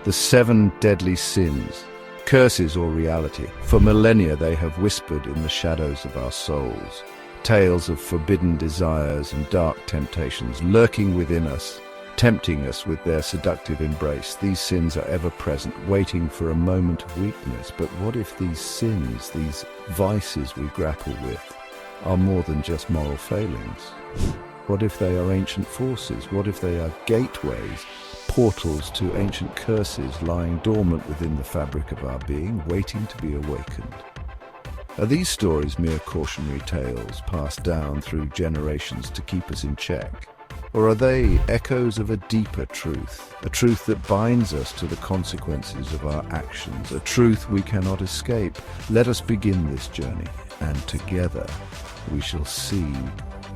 The 7 deadly sins, curses or reality. For millennia they have whispered in the shadows of our souls. Tales of forbidden desires and dark temptations lurking within us, tempting us with their seductive embrace. These sins are ever present, waiting for a moment of weakness. But what if these sins, these vices we grapple with, are more than just moral failings? What if they are ancient forces? What if they are gateways, portals to ancient curses lying dormant within the fabric of our being, waiting to be awakened? Are these stories mere cautionary tales passed down through generations to keep us in check? Or are they echoes of a deeper truth, a truth that binds us to the consequences of our actions, a truth we cannot escape? Let us begin this journey, and together we shall see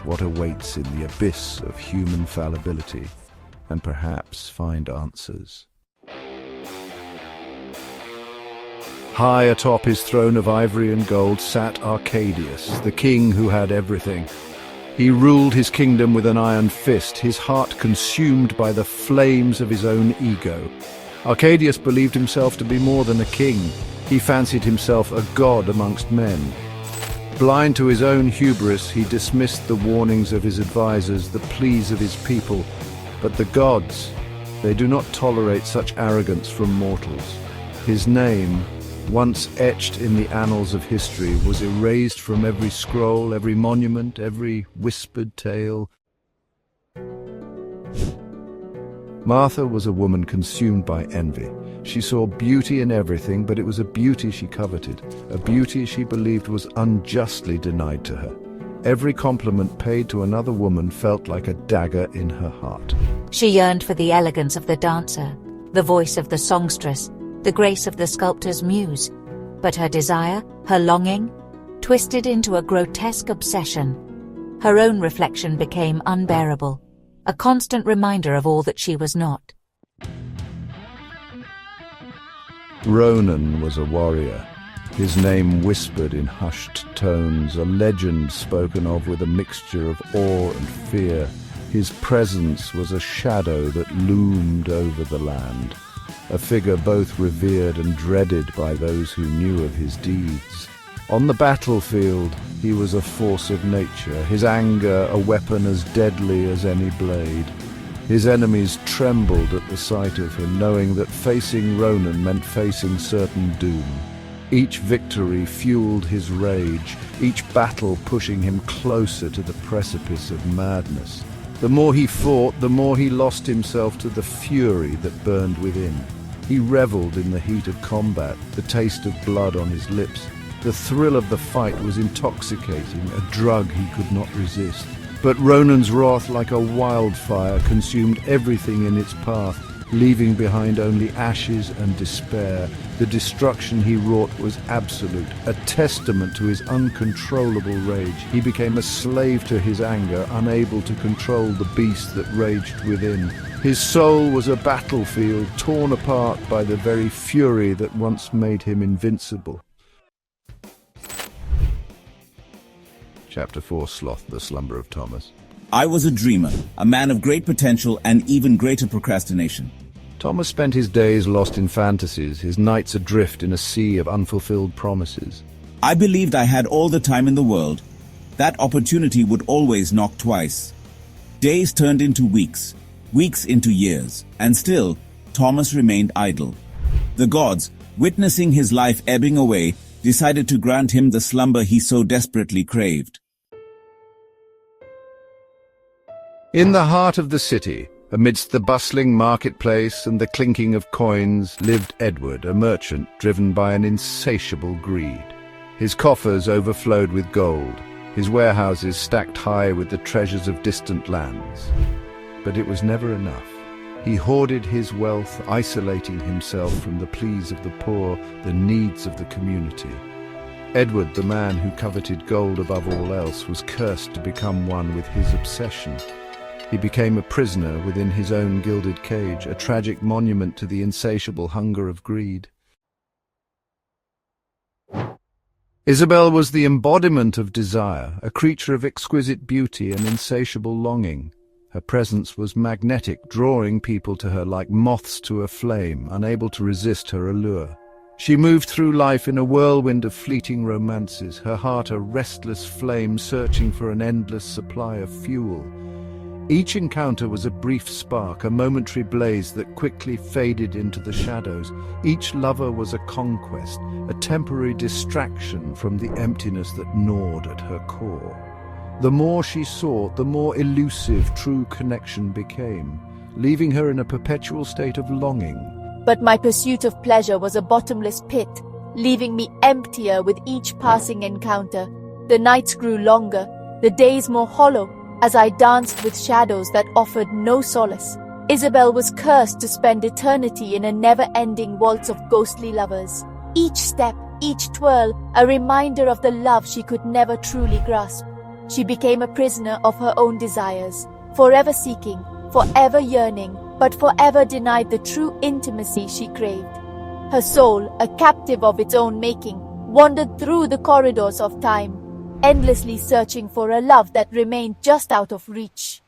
what awaits in the abyss of human fallibility, and perhaps find answers. High atop his throne of ivory and gold sat Arcadius, the king who had everything. He ruled his kingdom with an iron fist, his heart consumed by the flames of his own ego. Arcadius believed himself to be more than a king. He fancied himself a god amongst men. Blind to his own hubris, he dismissed the warnings of his advisors, the pleas of his people. But the gods, they do not tolerate such arrogance from mortals. His name, once etched in the annals of history, was erased from every scroll, every monument, every whispered tale. Martha was a woman consumed by envy. She saw beauty in everything, but it was a beauty she coveted, a beauty she believed was unjustly denied to her. Every compliment paid to another woman felt like a dagger in her heart. She yearned for the elegance of the dancer, the voice of the songstress, the grace of the sculptor's muse. But her desire, her longing, twisted into a grotesque obsession. Her own reflection became unbearable, a constant reminder of all that she was not. Ronan was a warrior. His name whispered in hushed tones, a legend spoken of with a mixture of awe and fear. His presence was a shadow that loomed over the land, a figure both revered and dreaded by those who knew of his deeds. On the battlefield, he was a force of nature, his anger a weapon as deadly as any blade. His enemies trembled at the sight of him, knowing that facing Ronan meant facing certain doom. Each victory fueled his rage, each battle pushing him closer to the precipice of madness. The more he fought, the more he lost himself to the fury that burned within. He reveled in the heat of combat, the taste of blood on his lips. The thrill of the fight was intoxicating, a drug he could not resist. But Ronan's wrath, like a wildfire, consumed everything in its path, leaving behind only ashes and despair. The destruction he wrought was absolute, a testament to his uncontrollable rage. He became a slave to his anger, unable to control the beast that raged within. His soul was a battlefield, torn apart by the very fury that once made him invincible. Chapter 4, Sloth, the Slumber of Thomas. I was a dreamer, a man of great potential and even greater procrastination. Thomas spent his days lost in fantasies, his nights adrift in a sea of unfulfilled promises. I believed I had all the time in the world. That opportunity would always knock twice. Days turned into weeks, weeks into years, and still, Thomas remained idle. The gods, witnessing his life ebbing away, decided to grant him the slumber he so desperately craved. In the heart of the city, amidst the bustling marketplace and the clinking of coins, lived Edward, a merchant driven by an insatiable greed. His coffers overflowed with gold, his warehouses stacked high with the treasures of distant lands. But it was never enough. He hoarded his wealth, isolating himself from the pleas of the poor, the needs of the community. Edward, the man who coveted gold above all else, was cursed to become one with his obsession. He became a prisoner within his own gilded cage, a tragic monument to the insatiable hunger of greed. Isabel was the embodiment of desire, a creature of exquisite beauty and insatiable longing. Her presence was magnetic, drawing people to her like moths to a flame, unable to resist her allure. She moved through life in a whirlwind of fleeting romances, her heart a restless flame searching for an endless supply of fuel. Each encounter was a brief spark, a momentary blaze that quickly faded into the shadows. Each lover was a conquest, a temporary distraction from the emptiness that gnawed at her core. The more she sought, the more elusive true connection became, leaving her in a perpetual state of longing. But my pursuit of pleasure was a bottomless pit, leaving me emptier with each passing encounter. The nights grew longer, the days more hollow, as I danced with shadows that offered no solace. Isabel was cursed to spend eternity in a never-ending waltz of ghostly lovers. Each step, each twirl, a reminder of the love she could never truly grasp. She became a prisoner of her own desires, forever seeking, forever yearning, but forever denied the true intimacy she craved. Her soul, a captive of its own making, wandered through the corridors of time, endlessly searching for a love that remained just out of reach.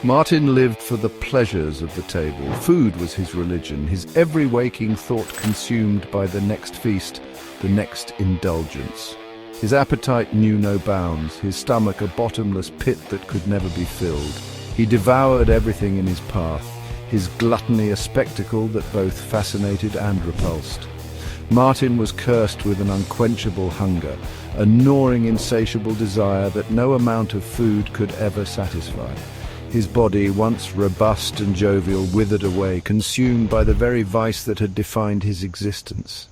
Martin lived for the pleasures of the table. Food was his religion, his every waking thought consumed by the next feast, the next indulgence. His appetite knew no bounds, his stomach a bottomless pit that could never be filled. He devoured everything in his path, his gluttony a spectacle that both fascinated and repulsed. Martin was cursed with an unquenchable hunger, a gnawing, insatiable desire that no amount of food could ever satisfy. His body, once robust and jovial, withered away, consumed by the very vice that had defined his existence.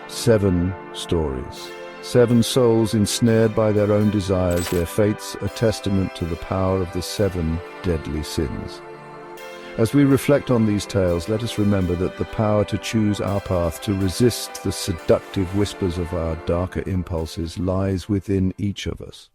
7 stories. 7 souls ensnared by their own desires, their fates a testament to the power of the 7 deadly sins. As we reflect on these tales, let us remember that the power to choose our path, to resist the seductive whispers of our darker impulses, lies within each of us.